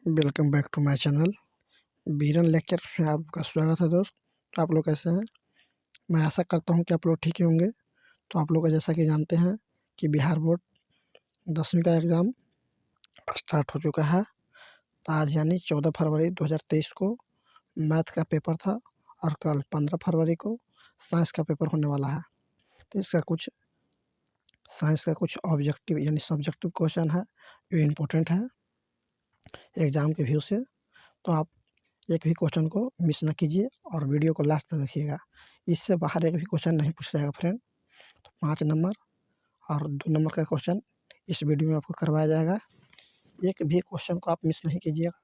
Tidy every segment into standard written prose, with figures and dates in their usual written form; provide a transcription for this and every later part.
Welcome back to my channel Biran lecture में आपका स्वागत है दोस्त। तो आप लोग कैसे हैं? मैं आशा करता हूं कि आप लोग ठीक ही होंगे। तो आप लोग जैसा कि जानते हैं कि बिहार बोर्ड 10वीं का एग्ज़ाम स्टार्ट हो चुका है। तो आज यानी 14 फरवरी 2023 को मैथ का पेपर था और कल 15 फरवरी को साइंस का पेपर होने वाला है। तो इसका कुछ साइंस का कुछ ऑब्जेक्टिव यानी सब्जेक्टिव क्वेश्चन है जो इम्पोर्टेंट है एग्ज़ाम के व्यू से। तो आप एक भी क्वेश्चन को मिस ना कीजिए और वीडियो को लास्ट तक देखिएगा। इससे बाहर एक भी क्वेश्चन नहीं पूछा जाएगा फ्रेंड। तो 5 नंबर और 2 नंबर का क्वेश्चन इस वीडियो में आपको करवाया जाएगा। एक भी क्वेश्चन को आप मिस नहीं कीजिएगा,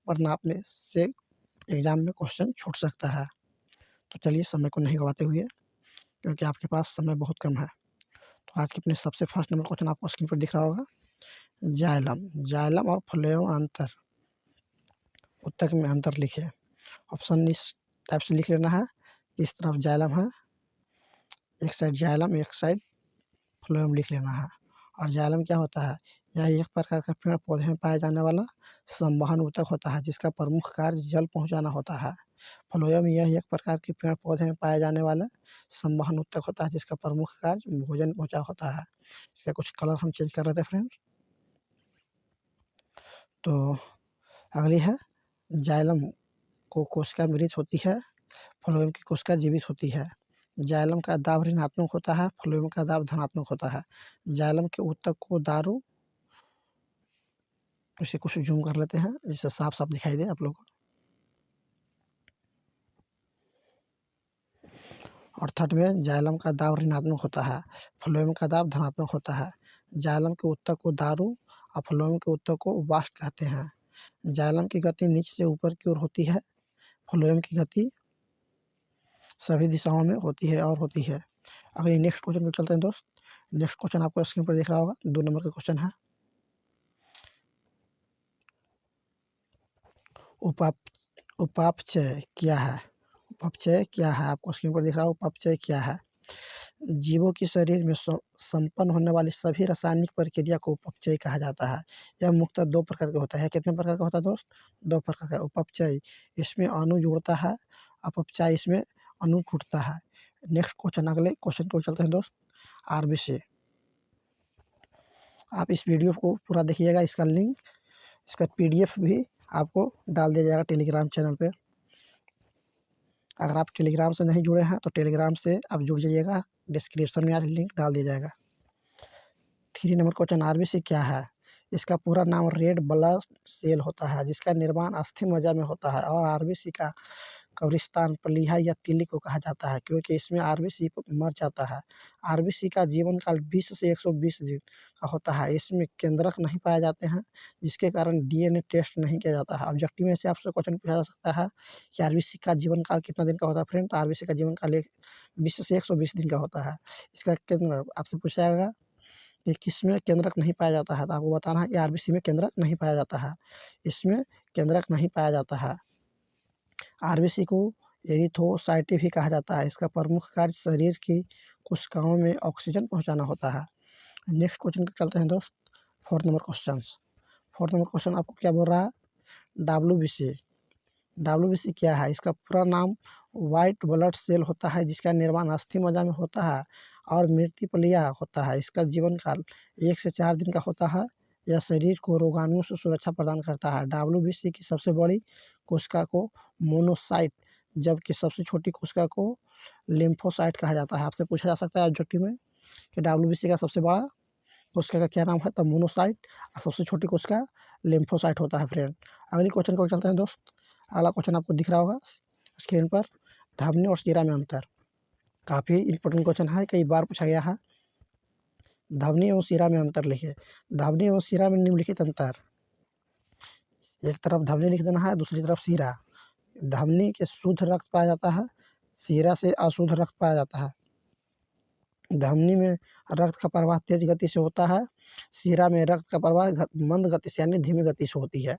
वरना आप में से एग्ज़ाम में क्वेश्चन छूट सकता है। तो चलिए समय को नहीं गंवाते हुए, क्योंकि आपके पास समय बहुत कम है। तो आज के अपने सबसे फर्स्ट नंबर क्वेश्चन आपको स्क्रीन पर दिख रहा होगा। जाइलम और फ्लोएम अंतर, उत्तर में अंतर लिखिए। ऑप्शन इस टाइप से लिख लेना है। इस तरफ जाइलम है, एक साइड जाइलम एक साइड फ्लोएम लिख लेना है। और जाइलम क्या होता है? यह एक प्रकार का पेड़ पौधे में पाया जाने वाला संवहन ऊतक होता है जिसका प्रमुख कार्य जल पहुंचाना होता है। फ्लोएम यह एक प्रकार के पेड़ पौधे में पाया जाने वाला संवहन ऊतक होता है जिसका प्रमुख कार्य भोजन पहुंचा होता है। इसका कुछ कलर हम चेंज कर रहे थे फ्रेंड। तो अगली है, जाइलम को कोशिका मृत होती है, फ्लोएम की कोशिका जीवित होती है। जाइलम का दाब ऋणात्मक होता है, फ्लोएम का दाब धनात्मक होता है। जाइलम के ऊतक को दारू, इसे कुछ जूम कर लेते हैं जिससे साफ साफ दिखाई दे आप लोग को। और थर्ड में जाइलम का दाब ऋणात्मक होता है, फ्लोएम का दाब धनात्मक होता है। जाइलम के ऊतक को दारू और फ्लोएम के ऊतक को वाष्प कहते हैं। जाइलम की गति नीचे से ऊपर की ओर होती है, फ्लोएम की गति सभी दिशाओं में होती है और होती है। अगली नेक्स्ट क्वेश्चन पे चलते हैं दोस्त। नेक्स्ट क्वेश्चन आपको स्क्रीन पर दिख रहा होगा, 2 नंबर का क्वेश्चन है। उपाप उपापचय क्या है? उपापचय क्या है? आपको स्क्रीन पर दिख रहा है उपापचय क्या है? जीवों के शरीर में संपन्न होने वाली सभी रासायनिक प्रक्रिया को उपापचय कहा जाता है। यह मुख्यतः 2 प्रकार का होता है। कितने प्रकार का होता है दोस्त? 2 प्रकार का। उपापचय इसमें अणु जुड़ता है, अपचय इसमें अणु टूटता है। नेक्स्ट क्वेश्चन, अगले क्वेश्चन को चलते हैं दोस्त। आरबीसी, आप इस वीडियो को पूरा देखिएगा। इसका लिंक, इसका पीडीएफ भी आपको डाल दिया जाएगा टेलीग्राम चैनल पे। अगर आप टेलीग्राम से नहीं जुड़े हैं तो टेलीग्राम से आप जुड़ जाइएगा, डिस्क्रिप्शन में आज लिंक डाल दिया जाएगा। 3 नंबर क्वेश्चन, आरबीसी क्या है? इसका पूरा नाम रेड ब्लड सेल होता है जिसका निर्माण अस्थि मज्जा में होता है। और आरबीसी का कब्रिस्तान, प्लीहा या तिल्ली को कहा जाता है क्योंकि इसमें आरबीसी मर जाता है। आरबीसी का जीवन काल 20 से 120 दिन का होता है। इसमें केंद्रक नहीं पाए जाते हैं जिसके कारण डीएनए टेस्ट नहीं किया जाता है। ऑब्जेक्टिव में से आपसे क्वेश्चन पूछा जा सकता है कि आरबीसी का जीवन काल कितना दिन का होता है फ्रेंड? तो आरबीसी का जीवन काल 20 से 120 दिन का होता है। इसका केंद्र आपसे पूछा जाएगा कि किसमें केंद्रक नहीं पाया जाता है, तो आपको बताना है कि आरबीसी में केंद्रक नहीं पाया जाता है। इसमें केंद्रक नहीं पाया जाता है। आरबीसी को एरिथ्रोसाइट भी कहा जाता है। इसका प्रमुख कार्य शरीर की कोशिकाओं में ऑक्सीजन पहुंचाना होता है। नेक्स्ट क्वेश्चन पे चलते हैं दोस्त। 4 नंबर क्वेश्चंस। 4 नंबर क्वेश्चन आपको क्या बोल रहा है? डब्ल्यूबीसी। डब्ल्यूबीसी क्या है? इसका पूरा नाम व्हाइट ब्लड सेल होता है जिसका निर्माण अस्थि मज्जा में होता है और मृत्युपलिया होता है। इसका जीवन काल 1 से 4 दिन का होता है। यह शरीर को रोगाणुओं से सुरक्षा प्रदान करता है। डब्ल्यूबीसी की सबसे बड़ी कोशिका को मोनोसाइट, जबकि सबसे छोटी कोशिका को लिम्फोसाइट कहा जाता है। आपसे पूछा जा सकता है ऑब्जेक्टिव में कि डब्ल्यूबीसी का सबसे बड़ा कोशिका का क्या नाम है? तो मोनोसाइट, और सबसे छोटी कोशिका लिम्फोसाइट होता है फ्रेंड। अगली क्वेश्चन को चलते हैं दोस्त। अगला क्वेश्चन आपको दिख रहा होगा स्क्रीन पर। धमनी और शिरा में अंतर, काफ़ी इंपॉर्टेंट क्वेश्चन है, कई बार पूछा गया है। धमनी एवं शिरा में अंतर लिखिए। धमनी एवं शिरा में निम्नलिखित अंतर, एक तरफ धमनी लिख देना है, दूसरी तरफ शिरा। धमनी के शुद्ध रक्त पाया जाता है, शिरा से अशुद्ध रक्त पाया जाता है। धमनी में रक्त का प्रवाह तेज गति से होता है, शिरा में रक्त का प्रवाह मंद गति से यानी धीमी गति से होती है।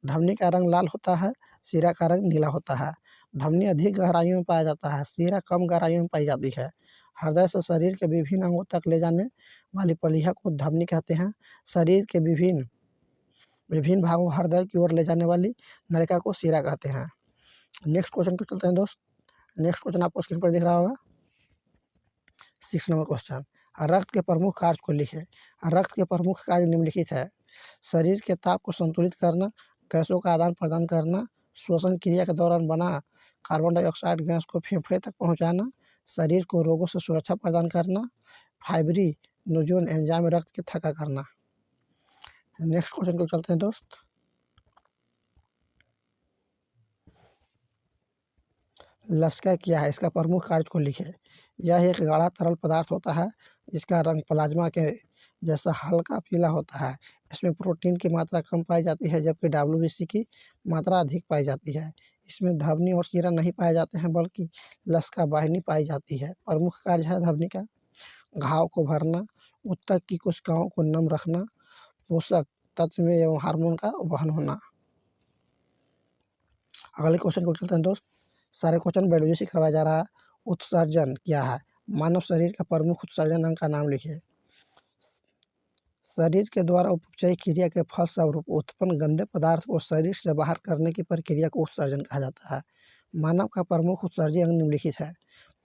धमनी का रंग लाल होता है, शिरा का रंग नीला होता है। धमनी अधिक गहराइयों में पाया जाता है, शिरा कम गहराइयों में पाई जाती है। हृदय से शरीर के विभिन्न अंगों तक ले जाने वाली प्लीहा को धमनी कहते हैं। शरीर के विभिन्न विभिन्न भागों को हृदय की ओर ले जाने वाली नलिका को शिरा कहते हैं। नेक्स्ट क्वेश्चन को चलते हैं दोस्त। नेक्स्ट क्वेश्चन आपको स्क्रीन पर दिख रहा होगा। 6 नंबर क्वेश्चन, रक्त के प्रमुख कार्य को लिखें। रक्त के प्रमुख कार्य निम्नलिखित है। शरीर के ताप को संतुलित करना, गैसों का आदान प्रदान करना, श्वसन क्रिया के दौरान बना कार्बन डाइऑक्साइड गैस को फेफड़े तक पहुंचाना, शरीर को रोगों से सुरक्षा प्रदान करना, फाइब्रिनोजन एंजाइम रक्त के थक्का करना। नेक्स्ट क्वेश्चन को चलते हैं दोस्त। लसिका क्या है, इसका प्रमुख कार्य को लिखें। यह एक गाढ़ा तरल पदार्थ होता है जिसका रंग प्लाज्मा के जैसा हल्का पीला होता है। इसमें प्रोटीन की मात्रा कम पाई जाती है जबकि डब्ल्यूबीसी की मात्रा अधिक पाई जाती है। इसमें धमनी और शिरा नहीं पाए जाते हैं बल्कि लसिका वाहिनी पाई जाती है। प्रमुख कार्य है धमनी का घाव को भरना, ऊतक की कोशिकाओं को नम रखना, पोषक तत्व में एवं हार्मोन का वहन होना। अगले क्वेश्चन को चलते हैं दोस्त। सारे क्वेश्चन बायोलॉजी से करवाया जा रहा है। उत्सर्जन क्या है, मानव शरीर का प्रमुख उत्सर्जन अंग का नाम लिखिए। शरीर के द्वारा उपचयी क्रिया के फलस्वरूप उत्पन्न गंदे पदार्थ को शरीर से बाहर करने की प्रक्रिया को उत्सर्जन कहा जाता है। मानव का प्रमुख उत्सर्जी अंग निम्नलिखित है।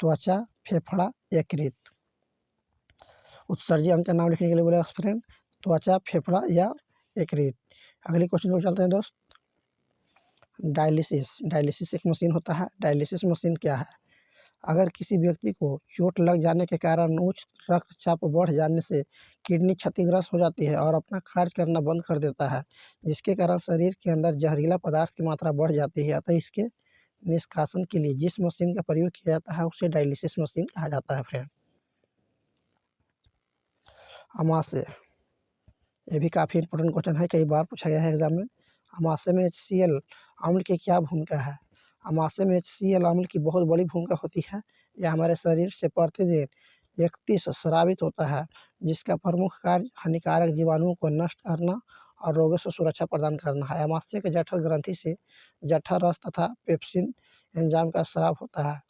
त्वचा, फेफड़ा, यकृत। उत्सर्जी अंग का नाम लिखने के लिए बोले फ्रेंड, त्वचा, फेफड़ा या यकृत। अगले क्वेश्चन को चलते हैं दोस्त। डायलिसिस एक मशीन होता है। डायलिसिस मशीन क्या है। अगर किसी व्यक्ति को चोट लग जाने के कारण उच्च रक्तचाप बढ़ जाने से किडनी क्षतिग्रस्त हो जाती है और अपना कार्य करना बंद कर देता है, जिसके कारण शरीर के अंदर जहरीला पदार्थ की मात्रा बढ़ जाती है, अतः इसके निष्कासन के लिए जिस मशीन का प्रयोग किया जाता है उसे डायलिसिस मशीन कहा जाता है फ्रेंड। अमाशय, ये भी काफ़ी इंपॉर्टेंट क्वेश्चन है, कई बार पूछा गया है एग्जाम में। अमाशय में HCl अम्ल की क्या भूमिका है। अमाशय में HCl अम्ल की बहुत बड़ी भूमिका होती है। यह हमारे शरीर से प्रतिदिन 31 स्रावित होता है, जिसका प्रमुख कार्य हानिकारक जीवाणुओं को नष्ट करना और रोगों से सुरक्षा प्रदान करना है। अमाशय के जठर ग्रंथि से जठर रस तथा पेप्सिन एंजाइम का स्राव होता है,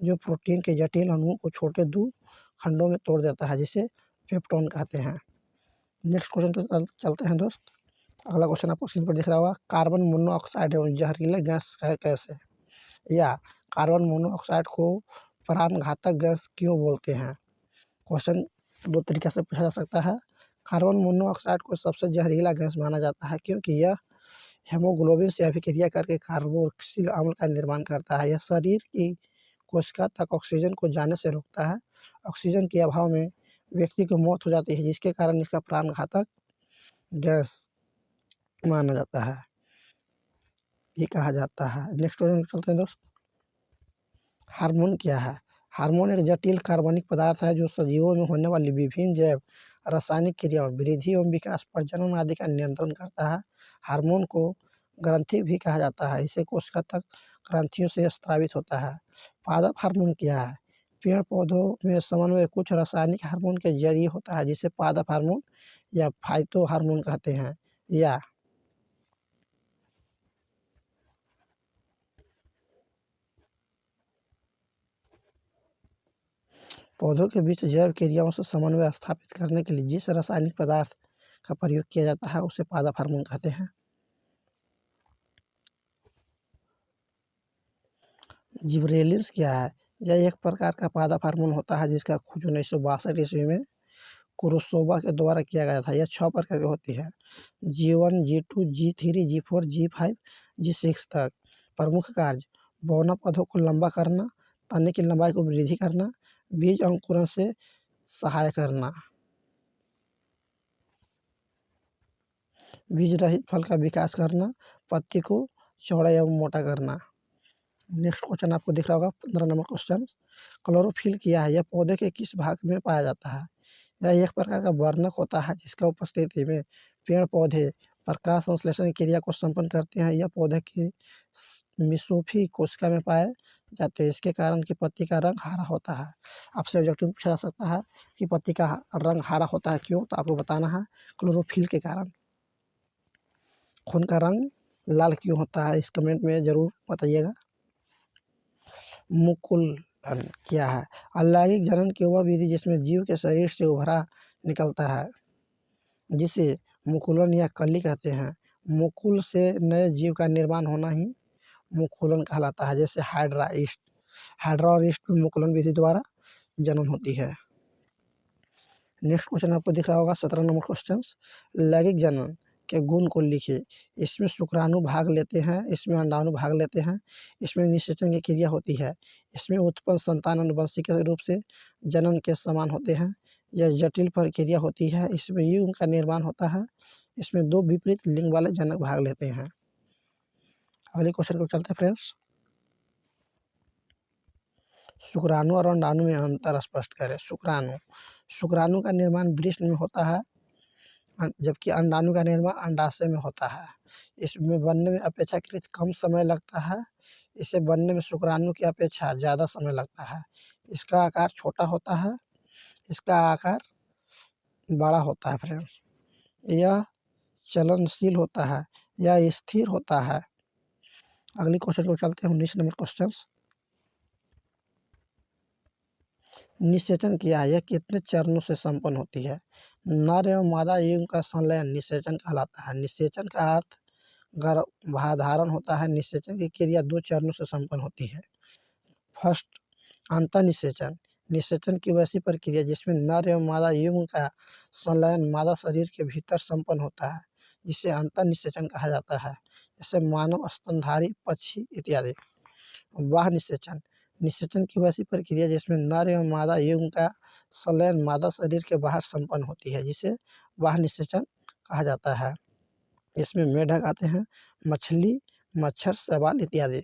जो प्रोटीन के जटिल अणुओं को छोटे 2 खंडों में तोड़ देता है, जिसे पेप्टोन कहते हैं। नेक्स्ट क्वेश्चन पे चलते हैं दोस्त। अगला क्वेश्चन आपको स्क्रीन पर दिख रहा होगा। कार्बन मोनोऑक्साइड एवं जहरीला गैस है कैसे, या कार्बन मोनोऑक्साइड को प्राणघातक गैस क्यों बोलते हैं। क्वेश्चन 2 तरीके से पूछा जा सकता है। कार्बन मोनोऑक्साइड को सबसे जहरीला गैस माना जाता है क्योंकि यह हेमोग्लोबिन से अभिक्रिया करके कार्बोक्सिल अम्ल का निर्माण करता है। यह शरीर की कोशिका तक ऑक्सीजन को जाने से रोकता है। ऑक्सीजन के अभाव में व्यक्ति की मौत हो जाती है, जिसके कारण इसका प्राणघातक गैस माना जाता है, ये कहा जाता है। नेक्स्ट क्वेश्चन चलते हैं दोस्त। हार्मोन क्या है। हार्मोन एक जटिल कार्बनिक पदार्थ है जो सजीवों में होने वाली विभिन्न जैव रासायनिक क्रियाओं, वृद्धि एवं विकास, प्रजनन आदि का नियंत्रण करता है। हार्मोन को ग्रंथि भी कहा जाता है, इसे कोशिका तक ग्रंथियों से स्रावित होता है। पादप हार्मोन क्या है। पेड़ पौधों में समन्वय कुछ रासायनिक हार्मोन के जरिए होता है, जिसे पादप हार्मोन या फाइटो हार्मोन कहते हैं। या पौधों के बीच जैव क्रियाओं से समन्वय स्थापित करने के लिए जिस रासायनिक पदार्थ का प्रयोग किया जाता है उसे पादप हार्मोन कहते हैं। जिबरेलिन्स क्या है। यह एक प्रकार का पादप हार्मोन होता है जिसका खोज 1962 ईस्वी में कुरोसावा के द्वारा किया गया था। यह 6 प्रकार की होती है। G1, G2, G3, G4, G5, G6 तक। प्रमुख कार्य बौना पौधों को लंबा करना, तने की लंबाई को वृद्धि करना, बीज अंकुरण से सहाय करना, बीज रहित फल का विकास करना, पत्ती को चौड़ा एवं मोटा करना। नेक्स्ट क्वेश्चन आपको दिख रहा होगा 15 नंबर क्वेश्चन। क्लोरोफिल क्या है। यह पौधे के किस भाग में पाया जाता है। यह एक प्रकार का वर्णक होता है जिसका उपस्थिति में पेड़ पौधे प्रकाश संश्लेषण की क्रिया को संपन्न करते हैं। यह पौधे की मिसोफी कोशिका में पाए जाते हैं। इसके कारण की पत्ती का रंग हरा होता है। आपसे ऑब्जेक्टिव पूछा जा सकता है कि पत्ती का रंग हरा होता है क्यों, तो आपको बताना है क्लोरोफिल के कारण। खून का रंग लाल क्यों होता है, इस कमेंट में ज़रूर बताइएगा। मुकुलन क्या है। अलैंगिक जनन की वह विधि जिसमें जीव के शरीर से उभरा निकलता है, जिसे मुकुलन या कली कहते हैं। मुकुल से नए जीव का निर्माण होना ही मुकुलन कहलाता है। जैसे हाइड्रा और ईस्ट में मुकुलन विधि द्वारा जनन होती है। नेक्स्ट क्वेश्चन आपको दिख रहा होगा 17 नंबर क्वेश्चन, लैंगिक जनन के गुण को लिखिए। इसमें शुक्राणु भाग लेते हैं, इसमें अंडाणु भाग लेते हैं, इसमें निषेचन की क्रिया होती है, इसमें उत्पन्न संतान अनुवंशिक के रूप से जनन के समान होते हैं, यह जटिल प्रक्रिया होती है, इसमें युग्म का निर्माण होता है, इसमें दो विपरीत लिंग वाले जनक भाग लेते हैं। अगले क्वेश्चन को चलते हैं फ्रेंड्स। शुक्राणु और अंडाणु में अंतर स्पष्ट करें। शुक्राणु का निर्माण वृषण में होता है, जबकि अंडाणु का निर्माण अंडाशय में होता है। इसमें बनने में अपेक्षाकृत कम समय लगता है, इसे बनने में शुक्राणु की अपेक्षा ज़्यादा समय लगता है। इसका आकार छोटा होता है, इसका आकार बड़ा होता है फ्रेंड्स। यह चलनशील होता है, यह स्थिर होता है। अगले क्वेश्चन को चलते हैं 19 नंबर क्वेश्चन। निषेचन क्या है, यह कितने चरणों से संपन्न होती है। नर एवं मादा युग्म का संलयन निषेचन कहलाता है। निषेचन का अर्थ गर्भाधारण होता है। निषेचन की क्रिया 2 चरणों से संपन्न होती है। फर्स्ट, अंतःनिषेचन। निषेचन की वैसी प्रक्रिया जिसमें नर एवं मादा युग्म का संलयन मादा शरीर के भीतर संपन्न होता है, जिसे अंतःनिषेचन कहा जाता है, जैसे मानव, स्तनधारी, पक्षी इत्यादि। बाह्य निषेचन। निषेचन की वैसी प्रक्रिया जिसमें नर एवं मादा युग्म का संलयन मादा शरीर के बाहर संपन्न होती है, जिसे बाह्य निषेचन कहा जाता है। इसमें मेढक आते हैं, मछली, मच्छर, शैवाल इत्यादि।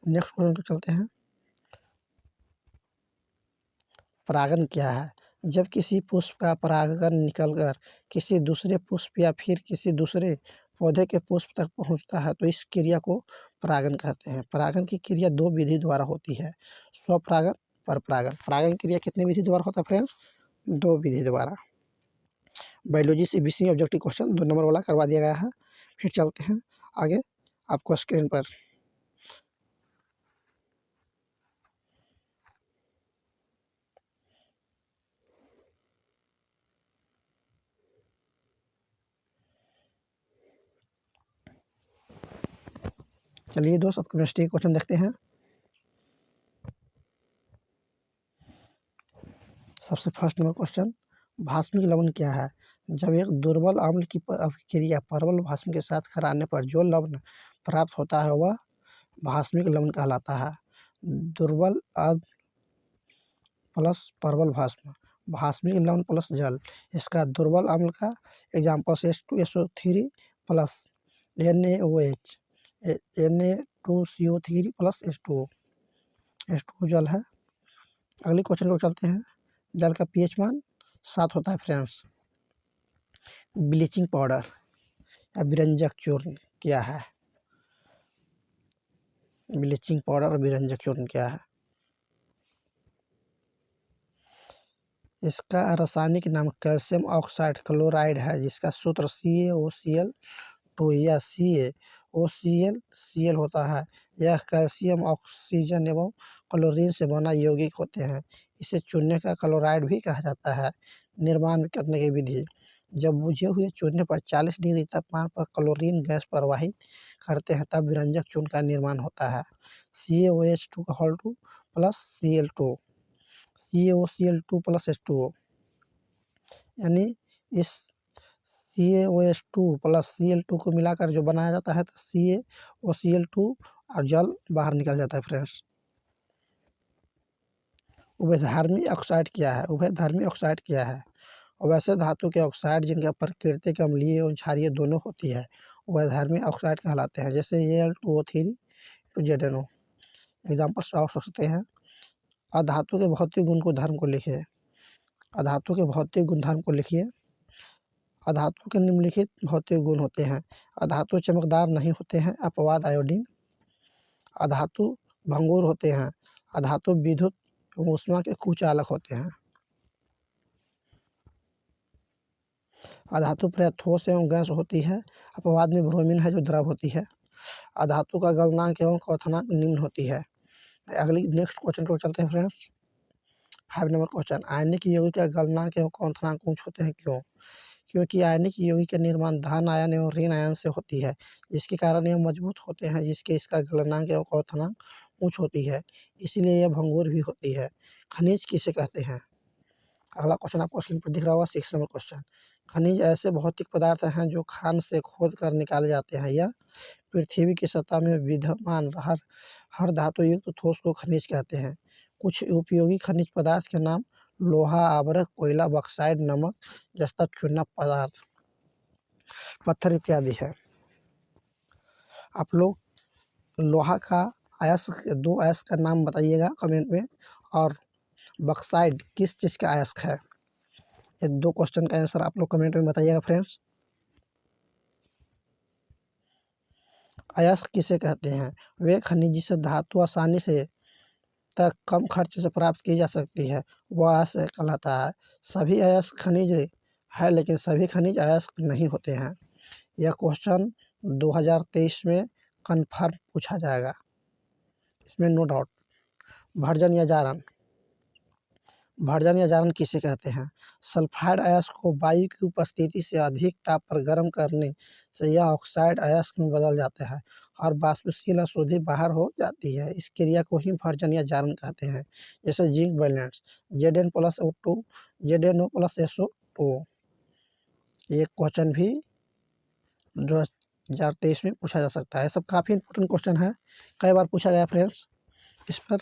नेक्स्ट क्वेश्चन को चलते हैं। परागन क्या है। जब किसी पुष्प का परागकण निकलकर किसी दूसरे पुष्प या फिर किसी दूसरे पौधे के पुष्प तक पहुंचता है तो इस क्रिया को परागन कहते हैं। परागन की क्रिया 2 विधि द्वारा होती है, स्वपरागन, परपरागन। परागन क्रिया कितनी विधि द्वारा होता है फ्रेंड्स, 2 विधि द्वारा। बायोलॉजी से बीसी ऑब्जेक्टिव क्वेश्चन 2 नंबर वाला करवा दिया गया है। फिर चलते हैं आगे आपको स्क्रीन पर। चलिए दोस्त, अब केमिस्ट्री क्वेश्चन देखते हैं। सबसे फर्स्ट नंबर क्वेश्चन, भास्मिक लवण क्या है। जब एक दुर्बल अम्ल की अभिक्रिया प्रबल भास्म के साथ कराने पर जो लवण प्राप्त होता है वह भास्मिक लवण कहलाता है। दुर्बल अम्ल प्लस प्रबल भास्म, भास्मिक लवण प्लस जल। इसका दुर्बल अम्ल का example H2SO3 plus NaOH, Na2CO3 plus H2O जल है। अगले क्वेश्चन को चलते हैं। जल का pH मान 7 होता है फ्रेंड्स। ब्लीचिंग पाउडर या विरंजक चूर्ण क्या है। ब्लीचिंग पाउडर और विरंजक चूर्ण क्या है। इसका रासायनिक नाम कैल्शियम ऑक्साइड क्लोराइड है, जिसका सूत्र CaOCl2 या CaOCl होता है। यह कैल्शियम, ऑक्सीजन एवं क्लोरीन से बना यौगिक होते हैं। इसे चूने का क्लोराइड भी कहा जाता है। निर्माण करने की विधि, जब बुझे हुए चूने पर 40 डिग्री तापमान पर क्लोरीन गैस प्रवाहित करते हैं तब विरंजक चूर्ण का निर्माण होता है। CaOH2 plus Cl2, CaOCl2 plus H2O, यानी इस CaOH2 प्लस Cl2 को मिलाकर जो बनाया जाता है तो CaOCl2 और जल बाहर निकल जाता है फ्रेंड्स। उभयधर्मी ऑक्साइड क्या है। उभयधर्मी ऑक्साइड क्या है। वैसे धातु के ऑक्साइड जिनका प्रकृति अम्लीय एवं क्षारीय दोनों होती है उभयधर्मी ऑक्साइड कहलाते हैं, जैसे Al2O3 to ZnO। एग्जाम्पल हो सकते हैं। अधातु के भौतिक गुण को धर्म को लिखिए। अधातु के भौतिक गुणधर्म को लिखिए। अधातु के निम्नलिखित भौतिक गुण होते हैं। अधातु चमकदार नहीं होते हैं, अपवाद आयोडीन। अधातु भंगुर होते हैं। अधातु विद्युत एवं ऊष्मा के कुचालक होते हैं। अधातु प्रायः ठोस एवं गैस होती है। अपवाद में ब्रोमीन है जो द्रव होती है। अधातु का गलनांक एवं क्वथनांक निम्न होती है। अगली नेक्स्ट क्वेश्चन को चलते हैं फ्रेंड्स। 5 नंबर क्वेश्चन, आयनिक यौगिक का गलनांक एवं क्वथनांक ऊंच होते हैं क्यों। क्योंकि आयनिक यौगिक का निर्माण धन आयन एवं ऋण आयन से होती है, जिसके कारण यह मजबूत होते हैं, जिसके इसका गलनांक एवं क्वथनांक उच्च होती है, इसीलिए यह भंगुर भी होती है। खनिज किसे कहते हैं? अगला क्वेश्चन आपको स्क्रीन पर दिख रहा होगा, 6 नंबर क्वेश्चन। खनिज ऐसे भौतिक पदार्थ हैं जो खान से खोद कर निकाले जाते हैं। यह पृथ्वी की सतह में विद्यमान हर धातु युक्त ठोस को खनिज कहते हैं। कुछ उपयोगी खनिज पदार्थ के नाम लोहा, आवरक, कोयला, बॉक्साइट, नमक जस्ता चूना पदार्थ, पत्थर इत्यादि है। आप लोग लोहा का अयस्क, 2 अयस्क का नाम बताइएगा कमेंट में, और बॉक्साइट किस चीज़ का अयस्क है? ये 2 क्वेश्चन का आंसर आप लोग कमेंट में बताइएगा फ्रेंड्स। अयस्क किसे कहते हैं? वे खनिज जिसे धातु आसानी से तक कम खर्च से प्राप्त की जा सकती है, वह अयस्क कहलाता है। सभी अयस्क खनिज है, लेकिन सभी खनिज अयस्क नहीं होते हैं। यह क्वेश्चन 2023 में कन्फर्म पूछा जाएगा, इसमें नो डाउट। भर्जन या जारन, भर्जन या जारन किसे कहते हैं? सल्फाइड अयस्क को वायु की उपस्थिति से अधिक ताप पर गर्म करने से यह ऑक्साइड अयस्क में बदल जाता है और वाष्पशील अशुद्धि बाहर हो जाती है। इस क्रिया को ही भर्जन या जारन कहते हैं। जैसे जिंक बैलेंस, Zn+O2, ZnO+SO2। ये क्वेश्चन भी 2023 में पूछा जा सकता है। सब काफ़ी इंपॉर्टेंट क्वेश्चन है, कई बार पूछा गया फ्रेंड्स, इस पर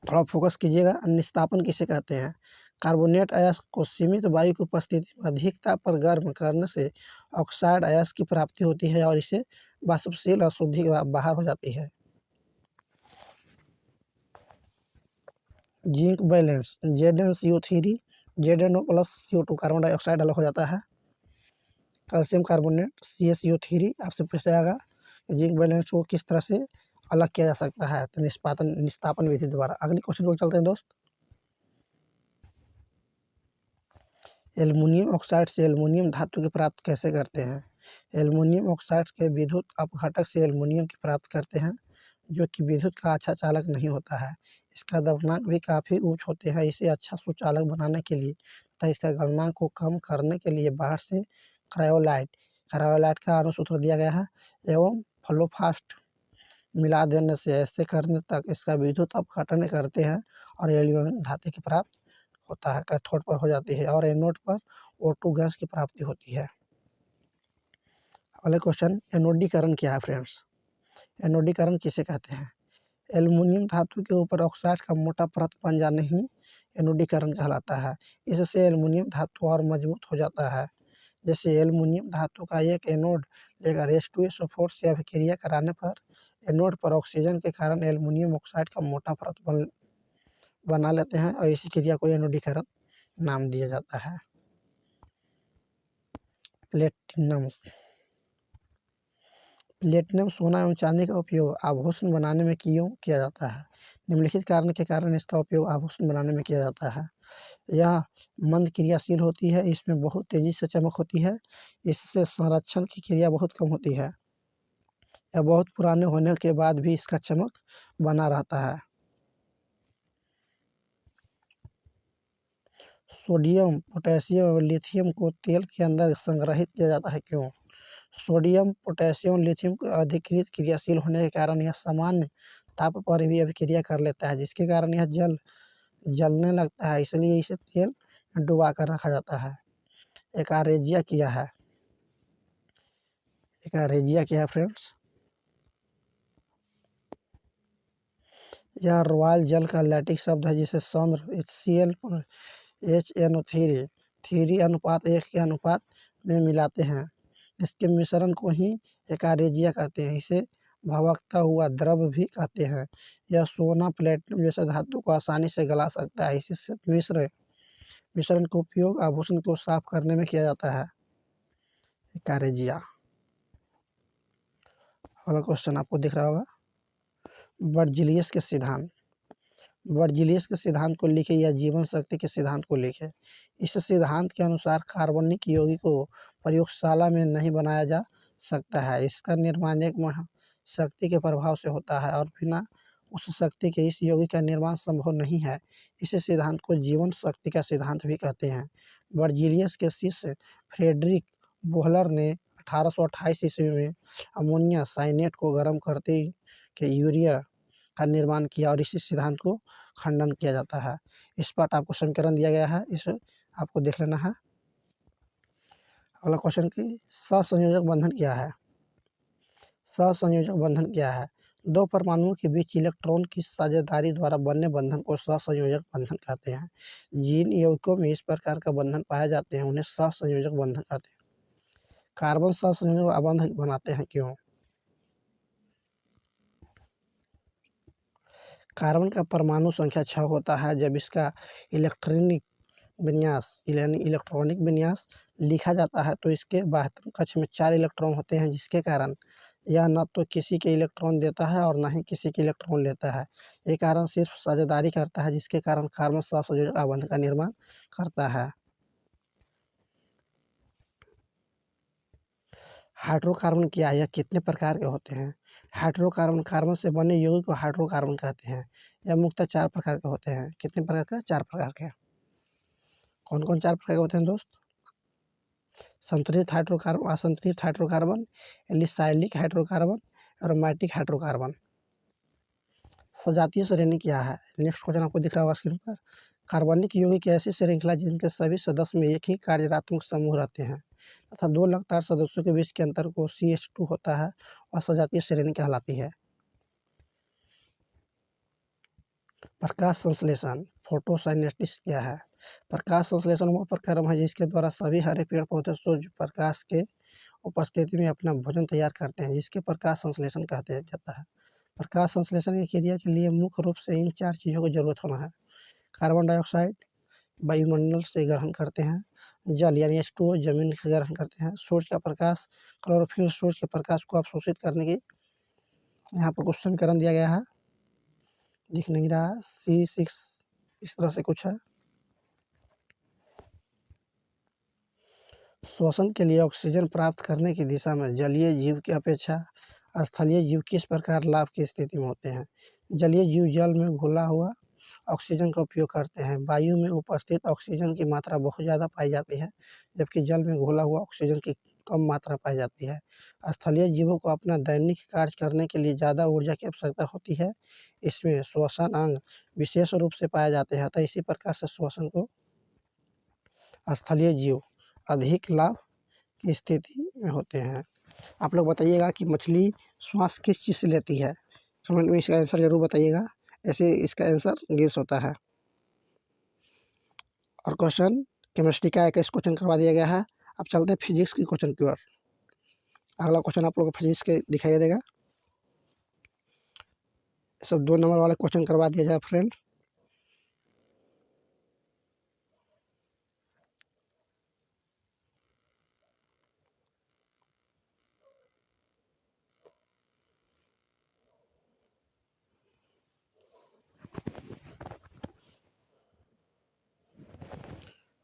थोड़ा फोकस कीजिएगा। निस्तापन किसे कहते हैं? कार्बोनेट अयस्क को सीमित वायु की उपस्थिति में अधिक ताप पर गर्म करने से ऑक्साइड अयस्क की प्राप्ति होती है और इसे वाष्पशील अशुद्धि बाहर हो जाती है। Zinc balance, ZnCO3, ZnO+CO2, carbon dioxide अलग हो जाता है। Calcium carbonate, CaCO3। आपसे पूछा जाएगा जिंक बैलेंस को किस तरह से अलग किया जा सकता है, तो निस्तापन विधि द्वारा। अगले क्वेश्चन को चलते हैं दोस्त। एल्युमिनियम ऑक्साइड से एल्युमिनियम धातु की प्राप्त कैसे करते हैं? एल्युमिनियम ऑक्साइड के विद्युत अपघटक से एल्युमिनियम की प्राप्त करते हैं, जो कि विद्युत का अच्छा चालक नहीं होता है। इसका द्रव्यमानक भी काफ़ी उच्च होते हैं। इसे अच्छा सुचालक बनाने के लिए तथा इसका गलनांक को कम करने के लिए बाहर से क्रायोलाइट का अणुसूत्र दिया गया है एवं फ्लोफास्ट मिला देने से, ऐसे करने तक इसका विद्युत अपघटन करते हैं और एल्युमिनियम धातु की प्राप्त होता है, कैथोड पर हो जाती है और एनोड पर O2 गैस की प्राप्ति होती है। अगले क्वेश्चन, एनोडीकरण क्या है फ्रेंड्स? एनोडीकरण किसे कहते हैं? एल्युमिनियम धातु के ऊपर ऑक्साइड का मोटा परत बन जाने ही एनोडीकरण कहलाता है। इससे एल्युमिनियम धातु और मजबूत हो जाता है। जैसे एल्युमिनियम धातु का एक एनोड लेकर H2SO4 से अभिक्रिया कराने पर एनोड पर ऑक्सीजन के कारण एल्युमिनियम ऑक्साइड का मोटा परत बना लेते हैं और इसी क्रिया को एनोडीकरण नाम दिया जाता है। प्लेटिनम, प्लेटिनम सोना एवं चांदी का उपयोग आभूषण बनाने में क्यों किया जाता है? निम्नलिखित कारण के कारण इसका उपयोग आभूषण बनाने में किया जाता है। यह मंद क्रियाशील होती है, इसमें बहुत तेजी से चमक होती है, इससे संरक्षण की क्रिया बहुत कम होती है। यह बहुत पुराने होने के बाद भी इसका चमक बना रहता है। सोडियम, पोटेशियम और लिथियम को तेल के अंदर संग्रहित किया जाता है, क्यों? सोडियम, पोटेशियम, लिथियम को अधिकृत क्रियाशील होने के कारण यह सामान्य ताप पर भी अभिक्रिया कर लेता है, जिसके कारण यह जलने लगता है, इसलिए इसे तेल में डुबा कर रखा जाता है। एकारेजिया क्या है? एकारेजिया क्या है फ्रेंड्स? यह रॉयल जल का लैटिन शब्द है, जिसे सौंद्र HCl पर HNO3 3:1 के अनुपात में मिलाते हैं। इसके मिश्रण को ही एकारेजिया कहते हैं। इसे भभकता हुआ द्रव भी कहते हैं। यह सोना, प्लेटिनम जैसे धातु को आसानी से गला सकता है। इसी मिश्रण का उपयोग आभूषण को साफ करने में किया जाता है। एकारेजिया। अगला क्वेश्चन आपको दिख रहा होगा, बर्जिलियस के सिद्धांत। बर्जिलियस के सिद्धांत को लिखे या जीवन शक्ति के सिद्धांत को लिखे। इस सिद्धांत के अनुसार कार्बनिक यौगिक को प्रयोगशाला में नहीं बनाया जा सकता है। इसका निर्माण एक महाशक्ति के प्रभाव से होता है और बिना उस शक्ति के इस यौगिक का निर्माण संभव नहीं है। इस सिद्धांत को जीवन शक्ति का सिद्धांत भी कहते हैं। बर्जीलियस के शिष्य फ्रेडरिक बोहलर ने 1828 ईस्वी में अमोनिया साइनेट को गर्म करते के यूरिया का निर्माण किया और इसी सिद्धांत को खंडन किया जाता है। इस पर आपको समीकरण दिया गया है, इसे आपको देख लेना है। अगला क्वेश्चन की सहसंयोजक बंधन क्या है? सहसंयोजक बंधन क्या है? दो परमाणुओं के बीच इलेक्ट्रॉन की साझेदारी द्वारा बनने बंधन को सहसंयोजक बंधन कहते हैं। जिन यौगिकों में इस प्रकार का बंधन पाए जाते हैं उन्हें सहसंयोजक बंधन कहते हैं। कार्बन सहसंयोजक बंधन बनाते हैं क्यों? कार्बन का परमाणु संख्या 6 होता है जब इसका इलेक्ट्रॉनिक विन्यास लिखा जाता है तो इसके बाह्य कक्ष में 4 इलेक्ट्रॉन होते हैं, जिसके कारण यह न तो किसी के इलेक्ट्रॉन देता है और न ही किसी के इलेक्ट्रॉन लेता है। ये कार्बन सिर्फ साझेदारी करता है, जिसके कारण कार्बन सहसंयोजक आबंध का निर्माण करता है। हाइड्रोकार्बन क्या है? यह कितने प्रकार के होते हैं? हाइड्रोकार्बन कार्बन से बने यौगिक को हाइड्रोकार्बन कहते हैं। यह मुख्यतः 4 प्रकार के होते हैं। कितने प्रकार के? 4 प्रकार के। कौन कौन 4 प्रकार के होते हैं दोस्त? संतुलित हाइड्रोकार्बन, असंतुलित हाइड्रोकार्बन, एलिसाइलिक हाइड्रोकार्बन, एरोमेटिक हाइड्रोकार्बन। सजातीय श्रेणी क्या है? नेक्स्ट क्वेश्चन आपको दिख रहा होगा स्क्रीन पर। कार्बनिक यौगिक ऐसी श्रृंखला जिनके सभी सदस्य में एक ही कार्यात्मक समूह रहते हैं तथा 2 लगातार सदस्यों के बीच के अंतर को CH2 होता है और सजातीय श्रेणी कहलाती है। प्रकाश संश्लेषण फोटोसाइनेसिस क्या है? प्रकाश संश्लेषण वह प्रक्रम है जिसके द्वारा सभी हरे पेड़ पौधे सूर्य प्रकाश के उपस्थिति में अपना भोजन तैयार करते हैं, जिसके प्रकाश संश्लेषण कहते जाता है। प्रकाश संश्लेषण की क्रिया के लिए मुख्य रूप से इन 4 चीज़ों की जरूरत होना है। कार्बन डाइऑक्साइड वायुमंडल से ग्रहण करते हैं, जल यानी H2O जमीन से ग्रहण करते हैं, सूर्य का प्रकाश क्लोरोफिल सूर्य के प्रकाश को अवशोषित करने की यहाँ पर कुछ समीकरण दिया गया है, दिख नहीं रहा है, C6 इस तरह से कुछ है। श्वसन के लिए ऑक्सीजन प्राप्त करने की दिशा में जलीय जीव की अपेक्षा स्थलीय जीव किस प्रकार लाभ की स्थिति में होते हैं? जलीय जीव जल में घुला हुआ ऑक्सीजन का उपयोग करते हैं। वायु में उपस्थित ऑक्सीजन की मात्रा बहुत ज़्यादा पाई जाती है, जबकि जल में घुला हुआ ऑक्सीजन की कम मात्रा पाई जाती है। स्थलीय जीवों को अपना दैनिक कार्य करने के लिए ज़्यादा ऊर्जा की आवश्यकता होती है। इसमें श्वसन अंग विशेष रूप से पाए जाते हैं, अतः इसी प्रकार से श्वसन को स्थलीय जीव अधिक लाभ की स्थिति में होते हैं। आप लोग बताइएगा कि मछली श्वास किस चीज़ से लेती है? कमेंट में इसका आंसर ज़रूर बताइएगा। ऐसे इसका आंसर गैस होता है। और क्वेश्चन केमिस्ट्री का 21 क्वेश्चन करवा दिया गया है। अब चलते हैं फिजिक्स की क्वेश्चन की ओर। अगला क्वेश्चन आप लोगों को फिजिक्स के दिखाई देगा। सब 2 नंबर वाले क्वेश्चन करवा दिया जाए फ्रेंड।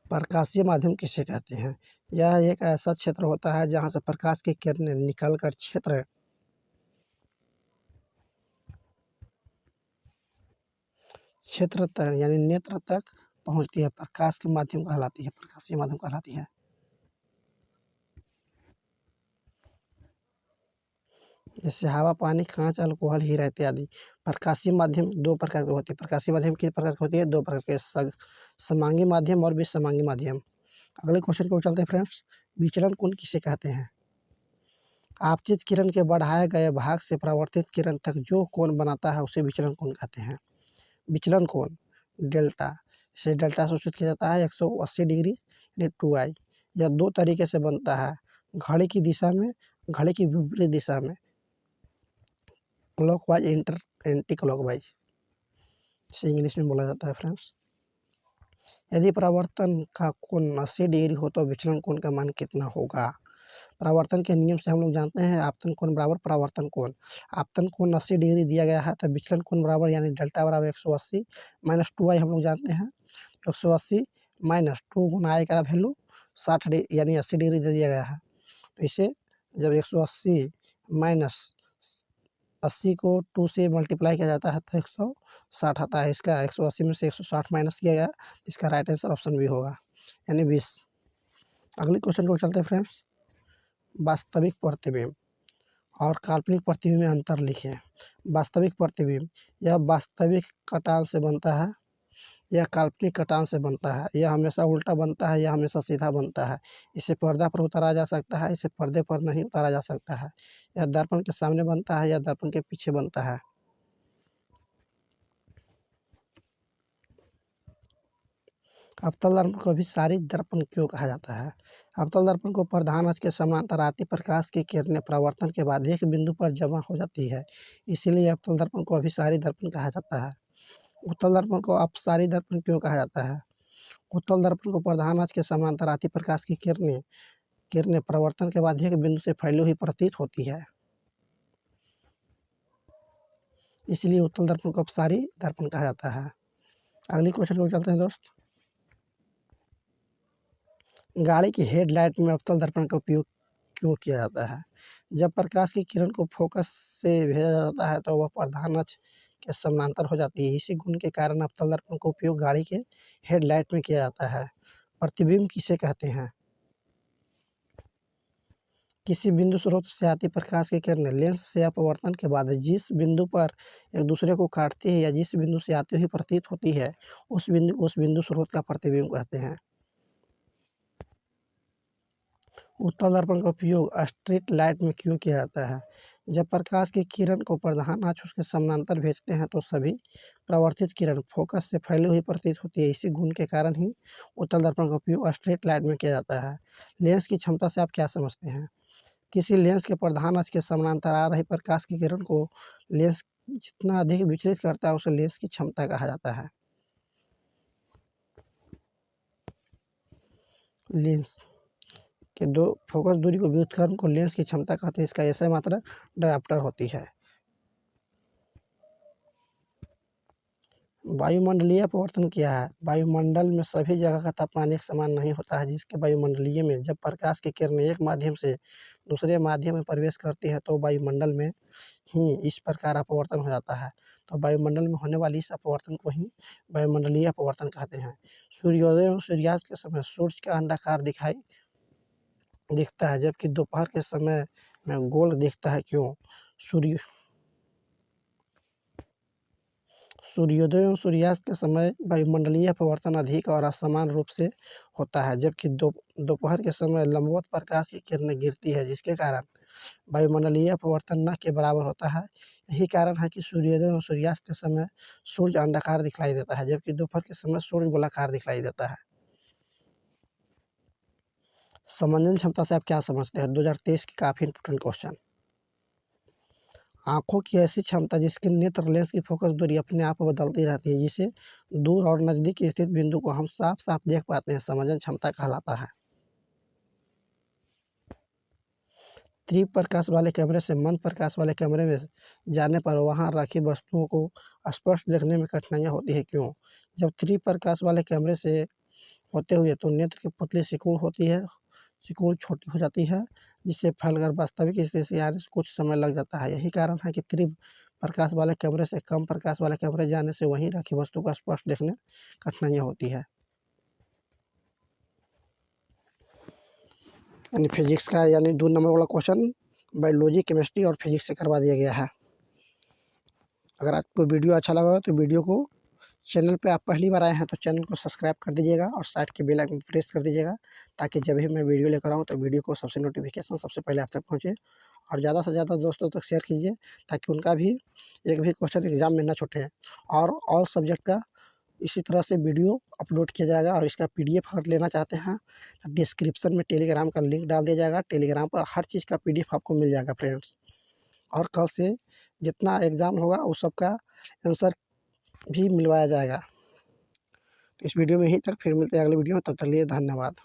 प्रकाशीय माध्यम किसे कहते हैं? यह एक ऐसा क्षेत्र होता है जहाँ से प्रकाश की किरणें निकलकर क्षेत्र तक यानी नेत्र तक पहुँचती है, प्रकाश के माध्यम कहलाती है, प्रकाशीय माध्यम कहलाती है। जैसे हवा, पानी, कांच, अल्कोहल, हीरा इत्यादि। प्रकाशीय माध्यम 2 प्रकार के होते हैं। प्रकाशीय माध्यम कितने प्रकार की होती है? 2 प्रकार के, समांगी माध्यम और विसमांगी माध्यम। अगले क्वेश्चन को चलते हैं फ्रेंड्स। विचलन कोण किसे कहते हैं? आपतित किरण के बढ़ाए गए भाग से परावर्तित किरण तक जो कोण बनाता है उसे विचलन कोण कहते हैं। विचलन कोण डेल्टा से डेल्टा सूचित किया जाता है 180 डिग्री यानी 2i। यह 2 तरीके से बनता है, घड़ी की दिशा में, घड़ी की विपरीत दिशा में, क्लॉकवाइज एंटी क्लॉकवाइज, इसे इंग्लिश में बोला जाता है फ्रेंड्स। यदि परावर्तन का कोण 80 डिग्री हो तो विचलन कोण का मान कितना होगा? परावर्तन के नियम से हम लोग जानते हैं आपतन कोण बराबर परावर्तन कोण। आपतन कोण 80 डिग्री दिया गया है तो विचलन कोण बराबर यानी डेल्टा बराबर 180 माइनस 2i हम लोग जानते हैं। 180 माइनस 2 गुना i का वैल्यू 60 यानी 80 डिग्री दे दिया गया है। तो इसे जब 180 माइनस 80 को 2 से मल्टीप्लाई किया जाता है तो 160 आता है। इसका 180 में से 160 माइनस किया गया, इसका राइट आंसर ऑप्शन बी होगा, यानी 20। अगले क्वेश्चन को चलते हैं फ्रेंड्स। वास्तविक प्रतिबिंब और काल्पनिक प्रतिबिंब में अंतर लिखें। वास्तविक प्रतिबिंब यह वास्तविक कटान से बनता है, यह काल्पनिक कटान से बनता है, यह हमेशा उल्टा बनता है, यह हमेशा सीधा बनता है। इसे पर्दा पर उतारा जा सकता है, इसे पर्दे पर नहीं उतारा जा सकता है। यह दर्पण के सामने बनता है, यह दर्पण के पीछे बनता है। अवतल दर्पण को अभिसारी दर्पण क्यों कहा जाता है? अवतल दर्पण को प्रधान अक्ष के समानांतर आती प्रकाश की किरणें परावर्तन के बाद एक बिंदु पर जमा हो जाती है, इसीलिए अवतल दर्पण को अभिसारी दर्पण कहा जाता है। उत्तल दर्पण को अपसारी दर्पण क्यों कहा जाता है? उत्तल दर्पण को प्रधान अक्ष के समानांतर आती प्रकाश की किरणें किरणें परावर्तन के बाद एक बिंदु से फैली हुई प्रतीत होती है, इसलिए उत्तल दर्पण को अपसारी दर्पण कहा जाता है। अगली क्वेश्चन को चलते हैं दोस्त। गाड़ी की हेडलाइट में अवतल दर्पण का उपयोग क्यों किया जाता है? जब प्रकाश की किरण को फोकस से भेजा जाता है तो वह प्रधान अक्ष के समानांतर हो जाती है। इसी गुण के कारण अवतल दर्पण का उपयोग गाड़ी के हेडलाइट में किया जाता है। प्रतिबिंब किसे कहते हैं? किसी बिंदु स्रोत से आती प्रकाश की किरणें लेंस से अपवर्तन के बाद जिस बिंदु पर एक दूसरे को काटती है या जिस बिंदु से आती हुई प्रतीत होती है, उस बिंदु स्रोत का प्रतिबिंब कहते हैं। उत्तल दर्पण का उपयोग स्ट्रीट लाइट में क्यों किया जाता है? जब प्रकाश की किरण को प्रधान अक्ष उसके समानांतर भेजते हैं तो सभी प्रवर्तित किरण फोकस से फैली हुई प्रतीत होती है। इसी गुण के कारण ही उत्तल दर्पण का उपयोग स्ट्रीट लाइट में किया जाता है। लेंस की क्षमता से आप क्या समझते हैं? किसी लेंस के प्रधान अक्ष के समानांतर आ रही प्रकाश की किरण को लेंस जितना अधिक विचलित करता है उसे लेंस की क्षमता कहा जाता है। लेंस के दो फोकस दूरी को व्युत्क्रम को लेंस की क्षमता कहते हैं। इसका ऐसा मात्रा डायप्टर होती है। वायुमंडलीय अपवर्तन क्या है? वायुमंडल में सभी जगह का तापमान एक समान नहीं होता है, जिसके वायुमंडलीय में जब प्रकाश की किरणें एक माध्यम से दूसरे माध्यम में प्रवेश करती है तो वायुमंडल में ही इस प्रकार अपवर्तन हो जाता है। तो वायुमंडल में होने वाली इस अपवर्तन को ही वायुमंडलीय अपवर्तन कहते हैं। सूर्योदय और सूर्यास्त के समय सूर्य का अंडाकार दिखता है, जबकि दोपहर के समय में गोल दिखता है, क्यों? सूर्य सूर्योदय और सूर्यास्त के समय वायुमंडलीय अपवर्तन अधिक और असमान रूप से होता है, जबकि दोपहर के समय लंबवत प्रकाश की किरणें गिरती है, जिसके कारण वायुमंडलीय अपवर्तन न के बराबर होता है। यही कारण है कि सूर्योदय और सूर्यास्त के समय सूर्य अंडाकार दिखलाई देता है, जबकि दोपहर के समय सूर्य गोलाकार दिखलाई देता है। समंजन क्षमता से आप क्या समझते हैं? 2023 की काफी इंपोर्टेंट क्वेश्चन। आँखों की ऐसी क्षमता जिसके नेत्र लेंस की फोकस दूरी अपने आप बदलती रहती है, जिसे दूर और नज़दीक स्थित बिंदु को हम साफ-साफ देख पाते हैं, समंजन क्षमता कहलाता है। तीव्र प्रकाश वाले कैमरे से मंद प्रकाश वाले कैमरे में जाने पर वहां रखी वस्तुओं को स्पष्ट देखने में कठिनाइयां होती है, क्यों? जब तीव्र प्रकाश वाले कैमरे से होते हुए तो नेत्र की पुतली सिकुड़ होती है, सिकुड़ छोटी हो जाती है, जिससे फैलकर वास्तविक स्थिति से आने से कुछ समय लग जाता है। यही कारण है कि तीव्र प्रकाश वाले कैमरे से कम प्रकाश वाले कैमरे जाने से वहीं रखी वस्तु को स्पष्ट देखने कठिनाइयाँ होती है। यानी फिजिक्स का 2 नंबर वाला क्वेश्चन बायोलॉजी, केमिस्ट्री और फिजिक्स से करवा दिया गया है। अगर आपको वीडियो अच्छा लगा तो वीडियो को, चैनल पे आप पहली बार आए हैं तो चैनल को सब्सक्राइब कर दीजिएगा और साइड के बेल आइकन प्रेस कर दीजिएगा, ताकि जब भी मैं वीडियो लेकर आऊँ तो वीडियो को सबसे नोटिफिकेशन सबसे पहले आप तक पहुँचे। और ज़्यादा से ज़्यादा दोस्तों तक शेयर कीजिए, ताकि उनका भी एक भी क्वेश्चन एग्जाम में ना छूटे। और ऑल सब्जेक्ट का इसी तरह से वीडियो अपलोड किया जाएगा। और इसका पीडीएफ अगर लेना चाहते हैं तो डिस्क्रिप्शन में टेलीग्राम का लिंक डाल दिया जाएगा। टेलीग्राम पर हर चीज़ का पीडीएफ आपको मिल जाएगा फ्रेंड्स। और कल से जितना एग्ज़ाम होगा उस सब का आंसर भी मिलवाया जाएगा। इस वीडियो में यहीं तक, फिर मिलते हैं अगले वीडियो में, तब तक के लिए धन्यवाद।